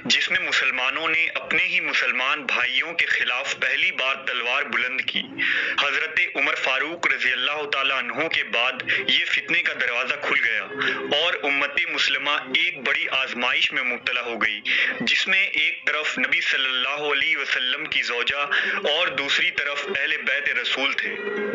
جس میں مسلمانوں نے اپنے ہی مسلمان بھائیوں کے خلاف پہلی بار تلوار بلند کی۔ حضرت عمر فاروق رضی اللہ تعالیٰ عنہ کے بعد یہ فتنے کا دروازہ کھل گیا اور امت مسلمہ ایک بڑی آزمائش میں مبتلا ہو گئی، جس میں ایک طرف نبی صلی اللہ علیہ وسلم کی زوجہ اور دوسری طرف اہل بیت رسول تھے۔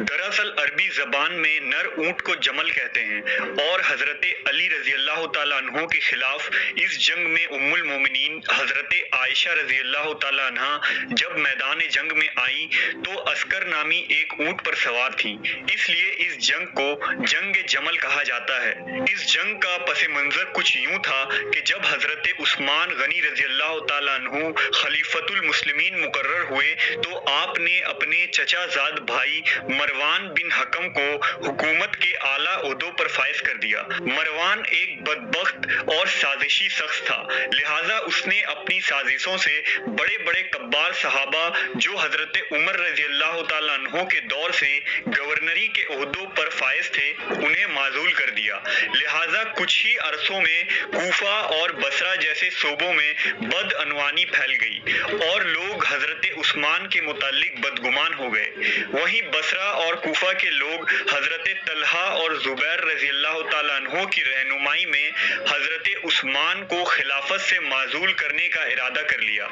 دراصل عربی زبان میں نر اونٹ کو جمل کہتے ہیں، اور حضرت علی رضی اللہ تعالیٰ عنہ کے خلاف اس جنگ میں ام المومنین حضرت عائشہ رضی اللہ تعالیٰ عنہ جب میدان جنگ میں آئیں تو عسکر نامی ایک اونٹ پر سوار تھیں، اس لیے اس جنگ کو جنگ جمل کہا جاتا ہے۔ اس جنگ کا پس منظر کچھ یوں تھا کہ جب حضرت عثمان غنی رضی اللہ تعالیٰ عنہ خلیفۃ المسلمین مقرر ہوئے تو آپ نے اپنے چچا زاد بھائی مروان بن حکم کو حکومت کے اعلیٰ عہدوں پر فائز کر دیا۔ مروان ایک بدبخت اور سازشی شخص تھا، لہٰذا اس نے اپنی سازشوں سے بڑے بڑے کبار صحابہ جو حضرت عمر رضی اللہ تعالیٰ عنہ کے دور سے گورنری کے عہدوں پر فائز تھے، انہیں معزول کر دیا۔ لہٰذا کچھ ہی عرصوں میں کوفہ اور بصرہ جیسے صوبوں میں بدعنوانی پھیل گئی اور لوگ حضرت عثمان کے متعلق بدگمان ہو گئے۔ وہیں بصرہ اور کوفہ کے لوگ حضرت طلحہ اور زبیر رضی اللہ تعالیٰ عنہ کی رہنمائی میں حضرت عثمان کو خلافت سے معزول کرنے کا ارادہ کر لیا۔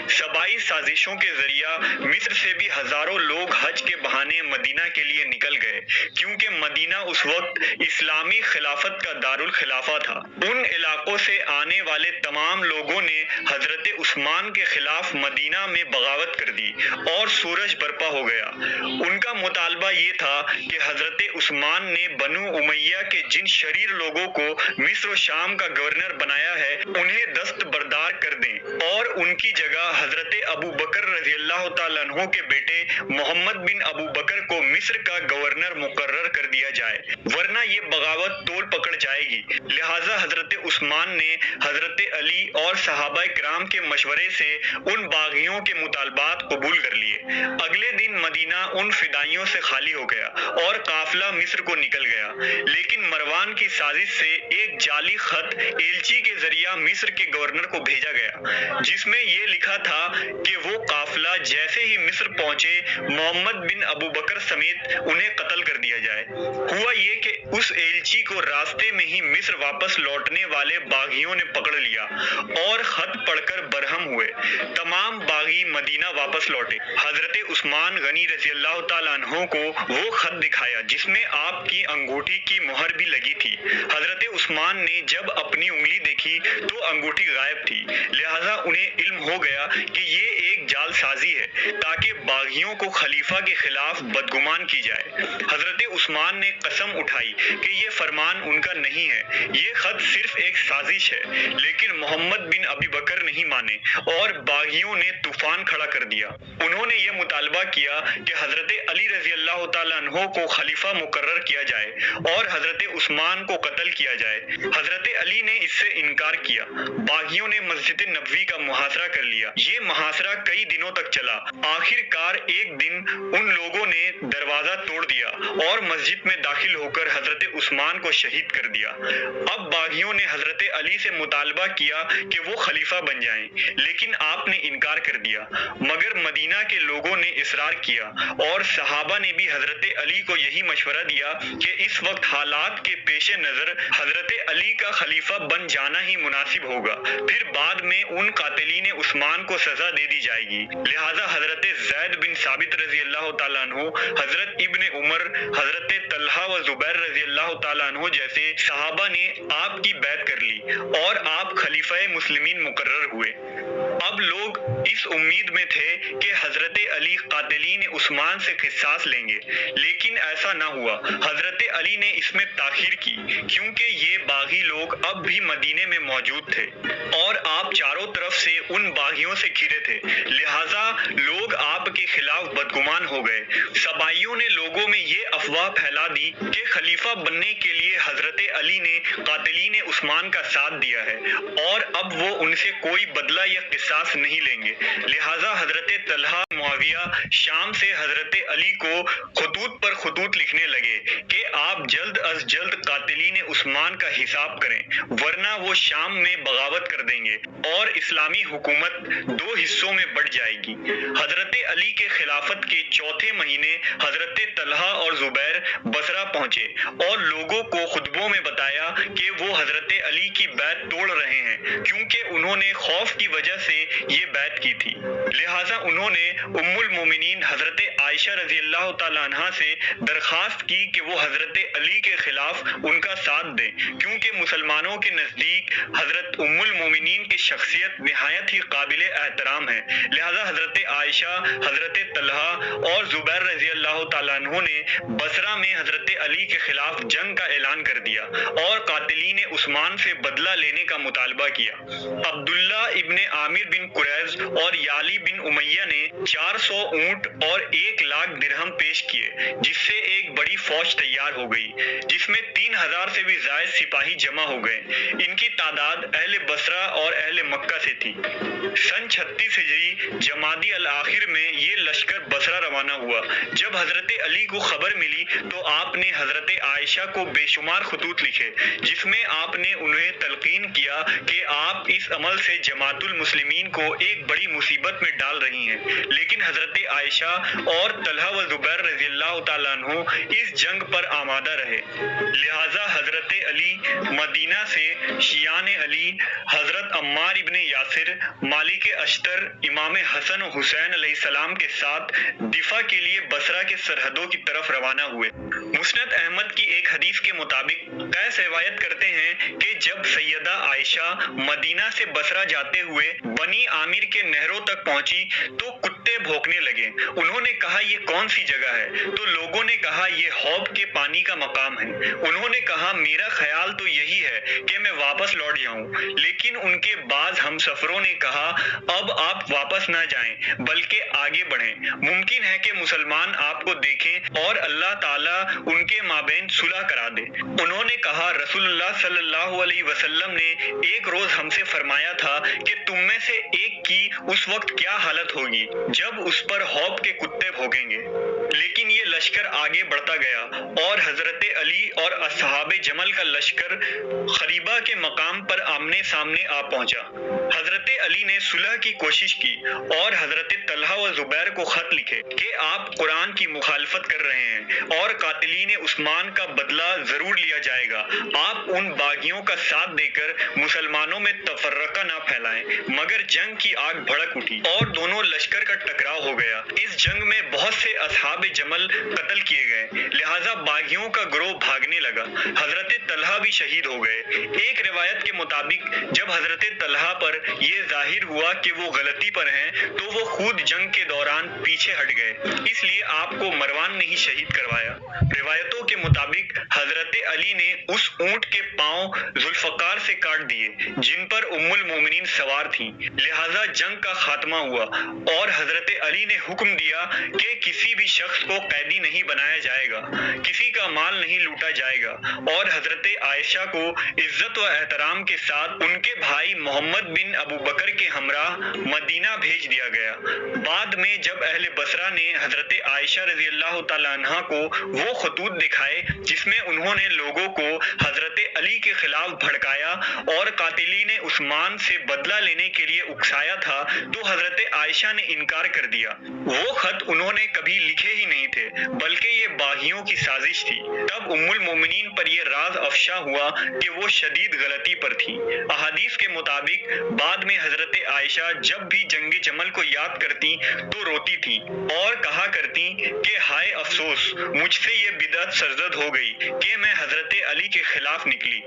صبائی سازشوں کے ذریعہ مصر سے بھی ہزاروں لوگ حج کے بہانے مدینہ کے لیے نکل گئے، کیونکہ مدینہ اس وقت اسلامی خلافت کا دارالخلافہ تھا۔ ان علاقوں سے آنے والے تمام لوگوں نے حضرت عثمان کے خلاف مدینہ میں بغاوت کر دی اور سورج برپا ہو گیا۔ ان کا مطالبہ یہ تھا کہ حضرت عثمان نے بنو امیہ کے جن شریر لوگوں کو مصر و شام کا گورنر بنایا ہے انہیں دست بردار کر دیں اور ان کی جگہ حضرت ابو بکر رضی اللہ تعالیٰ عنہ کے بیٹے محمد بن ابو بکر کو مصر کا گورنر مقرر کر دیا جائے، ورنہ یہ بغاوت طول پکڑ جائے گی۔ لہٰذا حضرت عثمان نے حضرت علی اور صحابہ کرام کے مشورے سے ان باغیوں کے مطالبات قبول کر لیے۔ اگلے دن مدینہ ان فدائیوں سے خالی ہو گیا اور قافلہ مصر کو نکل گیا، لیکن مروان کی سازش سے ایک جعلی خط ایلچی کے ذریعہ مصر کے گورنر کو بھیجا گیا، جس میں یہ لکھا تھا کہ وہ قافلہ جیسے ہی مصر پہنچے محمد بن ابو بکر سمیت انہیں قتل کر دیا جائے۔ ہوا یہ کہ اس ایلچی کو راستے میں ہی مصر واپس لوٹنے والے باغیوں نے پکڑ لیا اور خط پڑھ کر برہم ہوئے۔ تمام باغی مدینہ واپس لوٹے۔ حضرت عثمان غنی رضی اللہ تعالیٰ عنہ کو وہ خط دکھایا جس میں آپ کی انگوٹھی کی مہر بھی لگی تھی۔ حضرت عثمان نے جب اپنی انگلی دیکھی تو انگوٹھی غائب تھی، لہٰذا انہیں علم ہو گیا کہ یہ ایک جال سازی ہے تاکہ باغیوں کو خلیفہ کے خلاف بدگمان کی جائے۔ حضرت عثمان نے قسم اٹھائی کہ یہ فرمان ان کا نہیں ہے، یہ خط صرف ایک سازش ہے، لیکن محمد بن ابی بکر نہیں مانے اور باغیوں نے طوفان کھڑا کر دیا۔ انہوں نے یہ مطالبہ کیا کہ حضرت علی رضی اللہ تعالیٰ عنہ کو خلیفہ مقرر کیا جائے اور حضرت عثمان کو قتل کیا جائے۔ حضرت علی نے اس سے انکار کیا۔ باغیوں نے مسجد نبوی کا محاصرہ کر لیا۔ یہ محاصرہ کئی دنوں تک چلا۔ آخر کار ایک دن ان لوگوں نے دروازہ توڑ دیا اور مسجد میں داخل ہو کر حضرت عثمان کو شہید کر دیا۔ اب باغیوں نے حضرت علی سے مطالبہ کیا کہ وہ خلیفہ بن جائیں، لیکن آپ نے انکار کر دیا، مگر مدینہ کے لوگوں نے اصرار کیا اور صحابہ نے بھی حضرت علی کو یہی مشورہ دیا کہ اس وقت حالات کے پیش نظر حضرت علی کا خلیفہ بن جانا ہی مناسب ہوگا، پھر بعد میں ان قاتلین عثمان کو سزا دے دی جائے گی۔ لہٰذا حضرت زید بن ثابت رضی اللہ تعالیٰ عنہ، حضرت ابن عمر، حضرت طلحہ و زبیر رضی اللہ تعالیٰ عنہ جیسے صحابہ نے آپ کی بیعت کر لی اور آپ خلیفہ مسلمین مقرر ہوئے۔ اب لوگ اس امید میں تھے کہ حضرت علی قاتلین عثمان سے قصاص لیں گے، لیکن ایسا نہ ہوا۔ حضرت علی نے اس میں تاخیر کی کیونکہ یہ باغی لوگ اب بھی مدینے میں موجود تھے اور آپ چاروں طرف سے ان باغیوں سے گھرے تھے، لہٰذا لوگ آپ کے خلاف بدگمان ہو گئے۔ صبائیوں نے لوگوں میں یہ افواہ پھیلا دی کہ خلیفہ بننے کے لیے حضرت علی نے قاتلین عثمان کا ساتھ دیا ہے اور اب وہ ان سے کوئی بدلہ یا قصاص نہیں لیں گے۔ لہٰذا حضرت طلحہ معاویہ شام سے حضرت علی کو خطوط پر خطوط لکھنے لگے کہ آپ جلد از جلد قاتلین عثمان کا حساب کریں، ورنہ وہ شام میں بغاوت کر دیں گے اور اسلامی اسلامی حکومت دو حصوں میں بٹ جائے گی۔ حضرت علی کے خلافت کے چوتھے مہینے حضرت طلحہ اور زبیر بصرہ پہنچے اور لوگوں کو خطبوں میں بتایا کہ وہ حضرت علی کی بیعت توڑ رہے ہیں، کیونکہ انہوں نے خوف کی وجہ سے یہ بیعت کی تھی۔ لہٰذا انہوں نے ام المومنین حضرت عائشہ رضی اللہ تعالیٰ عنہا سے درخواست کی کہ وہ حضرت علی کے خلاف ان کا ساتھ دیں، کیونکہ مسلمانوں کے نزدیک حضرت ام المومنین کی شخصیت نہایت ہی قابل احترام ہے۔ لہٰذا حضرت عائشہ، حضرت طلحہ اور زبیر رضی اللہ تعالیٰ عنہ نے بصرہ میں حضرت علی کے خلاف جنگ کا اعلان کر دیا اور قاتلین عثمان سے بدلہ لینے کا مطالبہ کیا۔ عبداللہ ابن عامر بن قریظ اور یالی بن امیہ نے 400 اونٹ اور 1,00,000 درہم پیش کیے، جس سے ایک بڑی فوج تیار ہو گئی، جس میں 3,000 سے بھی زائد سپاہی جمع ہو گئے۔ ان کی تعداد اہل بصرہ اور اہل مکہ سے تھی۔ سن 36 ہجری جمادی الاخر میں یہ لشکر بصرہ روانہ ہوا۔ جب حضرت علی کو خبر ملی تو آپ نے حضرت عائشہ کو بے شمار خطوط لکھے، جس میں آپ نے انہیں تلقین کیا کہ آپ اس عمل سے جماعت المسلمین کو ایک بڑی مصیبت میں ڈال رہی ہیں، لیکن حضرت عائشہ اور طلحہ و زبیر رضی اللہ تعالیٰ عنہ اس جنگ پر آمادہ رہے۔ لہٰذا حضرت علی مدینہ سے شیعان علی، حضرت عمار ابن یاسر، مالک اشتر، امام حسن و حسین علیہ السلام کے ساتھ دفاع کے لیے بصرہ کے سرحدوں کی طرف روانہ ہوئے۔ مسند احمد کی ایک حدیث کے مطابق قیس روایت کرتے ہیں کہ جب سیدہ عائشہ مدینہ سے بصرہ جاتے ہوئے بنی عامر کے نہروں تک پہنچی تو کتے بھونکنے لگے۔ انہوں نے کہا یہ کون سی جگہ ہے؟ تو لوگوں نے کہا یہ حوض کے پانی کا مقام ہے۔ انہوں نے کہا میرا خیال تو یہی ہے کہ میں واپس لوٹ جاؤں، لیکن ان کے بعض ہمسفروں نے کہا اب آپ واپس نہ جائیں بلکہ آگے بڑھیں، ممکن ہے کہ مسلمان آپ کو دیکھیں اور اللہ تعالیٰ ان کے مابین صلح کرا دے۔ انہوں نے کہا رسول اللہ صلی اللہ علیہ وسلم نے ایک روز ہم سے فرمایا تھا کہ تم میں سے ایک کی اس وقت کیا حالت ہوگی جب اس پر حوض کے کتے بھونکیں گے۔ لیکن یہ لشکر آگے بڑھتا گیا اور حضرت علی اور اصحاب جمل کا لشکر خریبہ کے مقام پر آمنے سامنے آ پہنچا۔ حضرت علی نے صلح کی کوشش کی اور حضرت طلحہ و زبیر کو خط لکھے کہ آپ قرآن کی مخالفت کر رہے ہیں اور قاتلین عثمان کا بدلہ ضرور لیا جائے گا۔ آپ ان باغیوں کا ساتھ دے کر مسلمانوں میں تفرقہ نہ پھیلائیں۔ مگر جنگ کی آگ بھڑک اٹھی اور دونوں لشکر کا ٹکراؤ ہو گیا۔ اس جنگ میں بہت سے اصحاب جمل قتل کیے گئے، لہٰذا باغیوں کا گروہ بھاگنے لگا۔ حضرت طلحہ بھی شہید ہو گئے۔ ایک روایت کے مطابق جب حضرت طلحہ پر یہ ظاہر ہوا کہ وہ غلطی پر ہیں تو وہ خود جنگ کے دوران پیچھے ہٹ گئے، اس لیے آپ کو مروان نے ہی شہید کروایا۔ روایتوں کے مطابق حضرت علی نے اس اونٹ کے پاؤں ذوالفقار سے کاٹ دیے جن پر ام المومنین سوار تھیں، لہٰذا جنگ کا خاتمہ ہوا اور حضرت علی نے حکم دیا کہ کسی بھی شخص کو قیدی نہیں بنایا جائے گا، کسی کا مال نہیں لوٹا جائے گا، اور حضرت عائشہ کو عزت و احترام کے ساتھ ان کے بھائی محمد بن ابو بکر کے ہمراہ مدینہ بھیج دیا گیا۔ بعد میں جب اہل بصرہ نے حضرت عائشہ رضی اللہ تعالیٰ عنہا کو وہ خطوط دکھائے جس میں انہوں نے لوگوں کو حضرت علی کے خلاف بھڑکایا اور قاتلین عثمان سے بدلہ لینے کے لیے اکسایا تھا تو حضرت عائشہ نے انکار کر دیا۔ وہ خط انہوں نے کبھی لکھے ہی نہیں تھے بلکہ یہ باغیوں کی سازش تھی۔ تب ام المومنین پر یہ راز افشا ہوا کہ وہ شدید غلطی پر تھی۔ احادیث کے مطابق بعد میں حضرت عائشہ جب بھی جنگ جمل کو یاد کرتی تو روتی تھی اور کہا کرتی کہ ہائے افسوس، مجھ سے یہ بدعت سرزد ہو گئی کہ میں حضرت علی کے خلاف نکلی۔